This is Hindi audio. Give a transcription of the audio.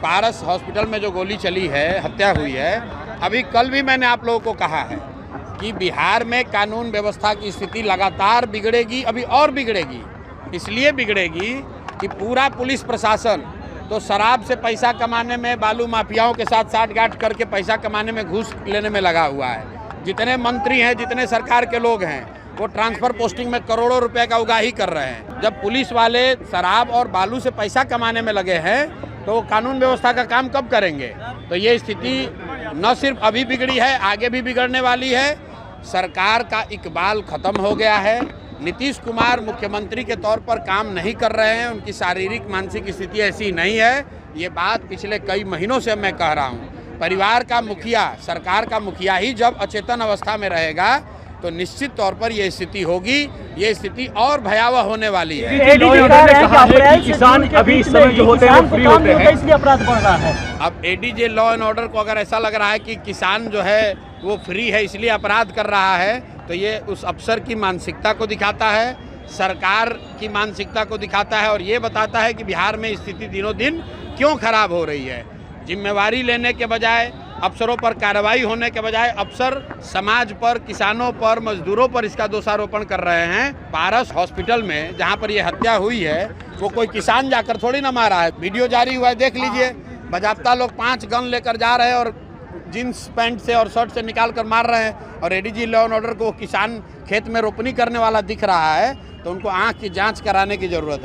पारस हॉस्पिटल में जो गोली चली है, हत्या हुई है, अभी कल भी मैंने आप लोगों को कहा है कि बिहार में कानून व्यवस्था की स्थिति लगातार बिगड़ेगी, अभी और बिगड़ेगी। इसलिए बिगड़ेगी कि पूरा पुलिस प्रशासन तो शराब से पैसा कमाने में, बालू माफियाओं के साथ साठगांठ करके पैसा कमाने में, घूस लेने में लगा हुआ है। जितने मंत्री हैं, जितने सरकार के लोग हैं, वो ट्रांसफ़र पोस्टिंग में करोड़ों रुपए का उगाही कर रहे हैं। जब पुलिस वाले शराब और बालू से पैसा कमाने में लगे हैं तो कानून व्यवस्था का काम कब करेंगे? तो ये स्थिति न सिर्फ अभी बिगड़ी है, आगे भी बिगड़ने वाली है। सरकार का इकबाल खत्म हो गया है। नीतीश कुमार मुख्यमंत्री के तौर पर काम नहीं कर रहे हैं, उनकी शारीरिक मानसिक स्थिति ऐसी नहीं है। ये बात पिछले कई महीनों से मैं कह रहा हूँ। परिवार का मुखिया, सरकार का मुखिया ही जब अचेतन अवस्था में रहेगा तो निश्चित तौर पर ये स्थिति होगी। ये स्थिति और भयावह होने वाली है। किसान अभी इस समय जो होते हैं वो फ्री होते हैं, इसलिए अपराध बढ़ रहा है। अब एडीजे लॉ एंड ऑर्डर को अगर ऐसा लग रहा है कि किसान जो है वो फ्री है इसलिए अपराध कर रहा है, तो ये उस अफसर की मानसिकता को दिखाता है, सरकार की मानसिकता को दिखाता है और ये बताता है कि बिहार में स्थिति दिनों दिन क्यों खराब हो रही है। जिम्मेवारी लेने के बजाय, अफसरों पर कार्रवाई होने के बजाय अफसर समाज पर, किसानों पर, मजदूरों पर इसका दोषारोपण कर रहे हैं। पारस हॉस्पिटल में जहां पर यह हत्या हुई है वो कोई किसान जाकर थोड़ी ना मारा है। वीडियो जारी हुआ है, देख लीजिए। बाजाप्ता लोग 5 गन लेकर जा रहे हैं और जींस पैंट से और शर्ट से निकाल कर मार रहे हैं। और एडीजी लॉ एंड ऑर्डर को किसान खेत में रोपनी करने वाला दिख रहा है, तो उनको आँख की जाँच कराने की ज़रूरत है।